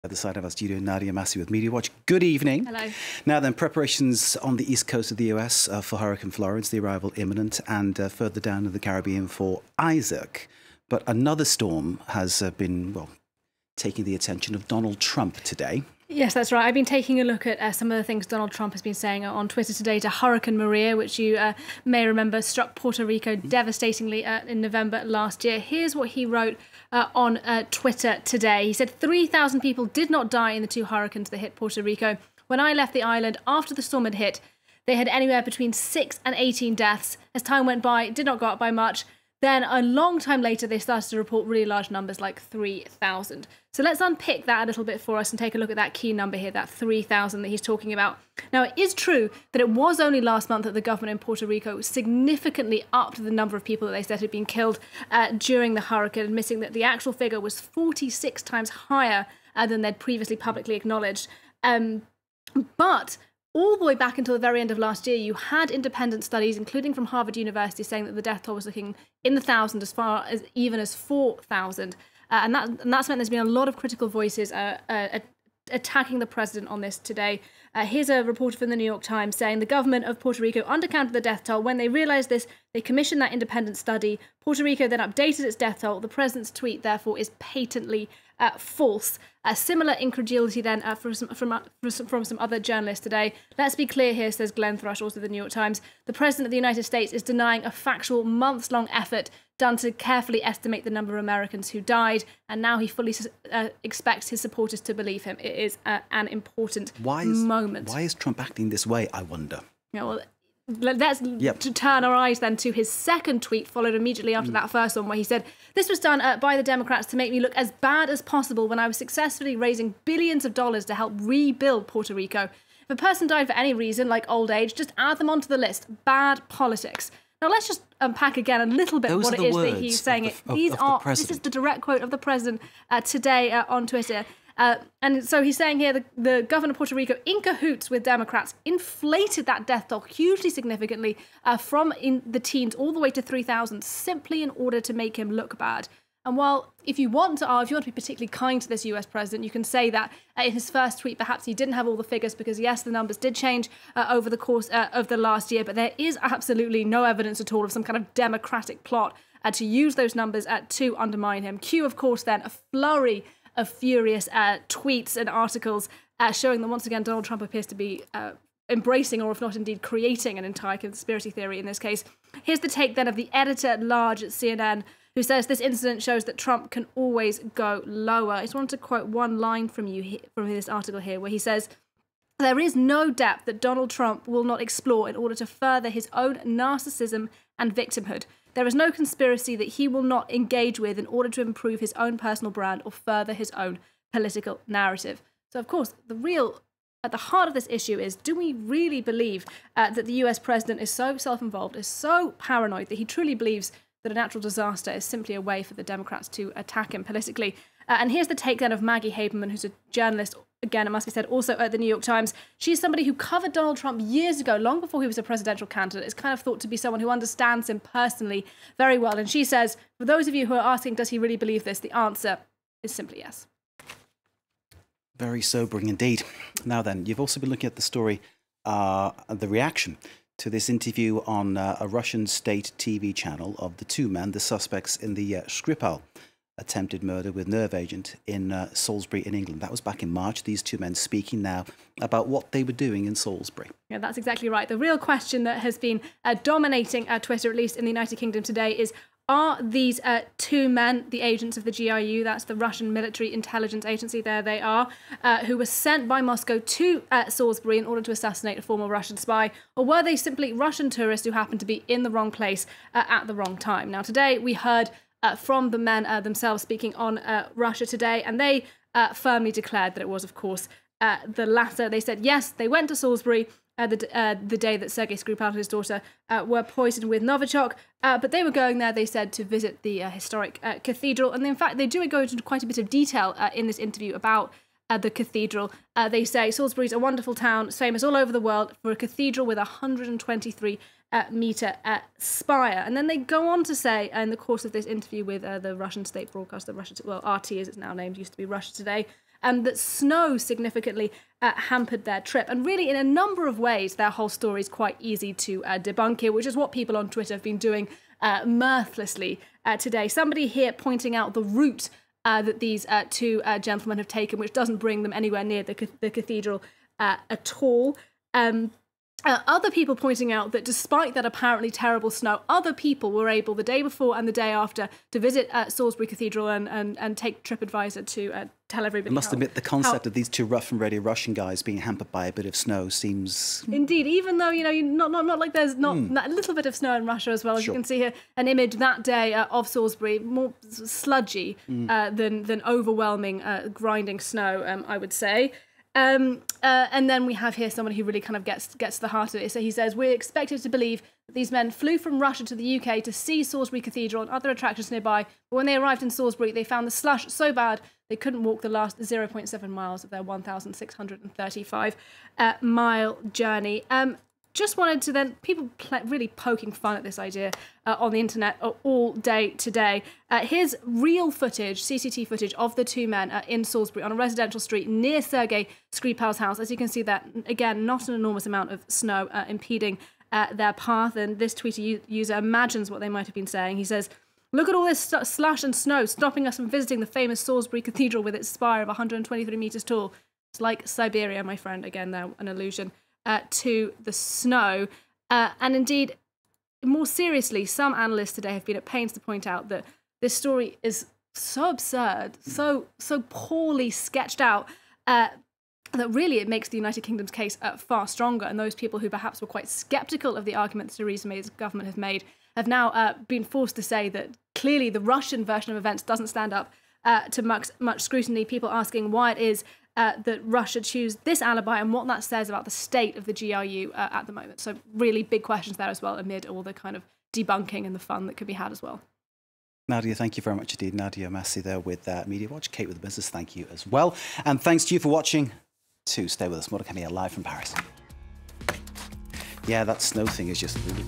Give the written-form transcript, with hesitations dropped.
At the side of our studio, Nadia Massih with Media Watch. Good evening. Hello. Now then, preparations on the east coast of the US for Hurricane Florence, the arrival imminent, and further down in the Caribbean for Isaac. But another storm has been, well, taking the attention of Donald Trump today. Yes, that's right. I've been taking a look at some of the things Donald Trump has been saying on Twitter today to Hurricane Maria, which you may remember struck Puerto Rico devastatingly in November last year. Here's what he wrote on Twitter today. He said 3,000 people did not die in the two hurricanes that hit Puerto Rico. When I left the island after the storm had hit, they had anywhere between 6 and 18 deaths. As time went by, it did not go up by much. Then a long time later, they started to report really large numbers like 3,000. So let's unpick that a little bit for us and take a look at that key number here, that 3,000 that he's talking about. Now, it is true that it was only last month that the government in Puerto Rico significantly upped the number of people that they said had been killed during the hurricane, admitting that the actual figure was 46 times higher than they'd previously publicly acknowledged. But all the way back until the very end of last year, you had independent studies, including from Harvard University, saying that the death toll was looking in the thousands, as far as even as 4,000. And that's meant there's been a lot of critical voices attacking the president on this today. Here's a reporter from the New York Times saying the government of Puerto Rico undercounted the death toll. When they realised this, they commissioned that independent study. Puerto Rico then updated its death toll. The president's tweet, therefore, is patently false. Similar incredulity then from some other journalists today. Let's be clear here, says Glenn Thrush, also of the New York Times. The president of the United States is denying a factual months-long effort done to carefully estimate the number of Americans who died, and now he fully expects his supporters to believe him. It is an important moment. Why is Trump acting this way, I wonder? Yeah, well, let's turn our eyes then to his second tweet, followed immediately after that first one, where he said, this was done by the Democrats to make me look as bad as possible when I was successfully raising billions of dollars to help rebuild Puerto Rico. If a person died for any reason, like old age, just add them onto the list. Bad politics. Now, let's just unpack again a little bit what it is that he's saying. This is the direct quote of the president today on Twitter. And so he's saying here the governor of Puerto Rico, in cahoots with Democrats, inflated that death toll hugely significantly from in the teens all the way to 3,000 simply in order to make him look bad. And while if you want to be particularly kind to this US president, you can say that in his first tweet, perhaps he didn't have all the figures because, yes, the numbers did change over the course of the last year, but there is absolutely no evidence at all of some kind of democratic plot to use those numbers to undermine him. Cue, of course, then a flurry of furious tweets and articles showing that once again Donald Trump appears to be embracing, or if not indeed creating, an entire conspiracy theory in this case. Here's the take then of the editor-at-large at CNN, who says this incident shows that Trump can always go lower. I just wanted to quote one line from this article here, where he says, there is no depth that Donald Trump will not explore in order to further his own narcissism and victimhood. There is no conspiracy that he will not engage with in order to improve his own personal brand or further his own political narrative. So, of course, at the heart of this issue is, do we really believe that the US president is so self-involved, is so paranoid that he truly believes that a natural disaster is simply a way for the Democrats to attack him politically? And here's the take then of Maggie Haberman, who's a journalist, again, it must be said, also at the New York Times. She's somebody who covered Donald Trump years ago, long before he was a presidential candidate. Is kind of thought to be someone who understands him personally very well. And she says, for those of you who are asking, does he really believe this? The answer is simply yes. Very sobering indeed. Now then, you've also been looking at the story, the reaction to this interview on a Russian state TV channel of the two men, the suspects in the Skripal attempted murder with nerve agent in Salisbury in England. That was back in March. These two men speaking now about what they were doing in Salisbury. Yeah, that's exactly right. The real question that has been dominating Twitter, at least in the United Kingdom today, is, are these two men the agents of the GRU, that's the Russian military intelligence agency, there they are, who were sent by Moscow to Salisbury in order to assassinate a former Russian spy, or were they simply Russian tourists who happened to be in the wrong place at the wrong time? Now, today we heard from the men themselves speaking on Russia Today, and they firmly declared that it was, of course, the latter. They said, yes, they went to Salisbury the day that Sergei Skripal and his daughter were poisoned with Novichok, but they were going there, they said, to visit the historic cathedral. And in fact, they do go into quite a bit of detail in this interview about the cathedral. They say Salisbury's a wonderful town. It's famous all over the world for a cathedral with a 123-metre spire. And then they go on to say, in the course of this interview with the Russian state broadcaster, RT as it's now named, used to be Russia Today, and that snow significantly hampered their trip. And really, in a number of ways, their whole story is quite easy to debunk here, which is what people on Twitter have been doing mirthlessly today. Somebody here pointing out the route that these two gentlemen have taken, which doesn't bring them anywhere near the cathedral at all. Other people pointing out that despite that apparently terrible snow, other people were able the day before and the day after to visit Salisbury Cathedral and take TripAdvisor to tell everybody. I must admit, the concept of these two rough and ready Russian guys being hampered by a bit of snow seems... Indeed, even though, not like there's not a little bit of snow in Russia as well. As you can see here, an image that day of Salisbury, more sludgy than overwhelming, grinding snow, I would say. And then we have here someone who really kind of gets to the heart of it. So he says, we're expected to believe that these men flew from Russia to the UK to see Salisbury Cathedral and other attractions nearby. But when they arrived in Salisbury, they found the slush so bad they couldn't walk the last 0.7 miles of their 1,635 mile journey. Just wanted to then, people really poking fun at this idea on the internet all day today. Here's real footage, CCTV footage of the two men in Salisbury on a residential street near Sergei Skripal's house. As you can see that, again, not an enormous amount of snow impeding their path. And this Twitter user imagines what they might have been saying. He says, look at all this slush and snow stopping us from visiting the famous Salisbury Cathedral with its spire of 123 metres tall. It's like Siberia, my friend. Again, there, an allusion to the snow. And indeed, more seriously, some analysts today have been at pains to point out that this story is so absurd, so poorly sketched out, that really it makes the United Kingdom's case far stronger. And those people who perhaps were quite sceptical of the arguments Theresa May's government have made have now been forced to say that clearly the Russian version of events doesn't stand up to much scrutiny. People asking why it is that Russia choose this alibi and what that says about the state of the GRU at the moment. So really big questions there as well, amid all the kind of debunking and the fun that could be had as well. Nadia, thank you very much indeed. Nadia Massih there with Media Watch. Kate with the business, thank you as well. And thanks to you for watching. Stay with us. More to come here live from Paris. Yeah, that snow thing is just really...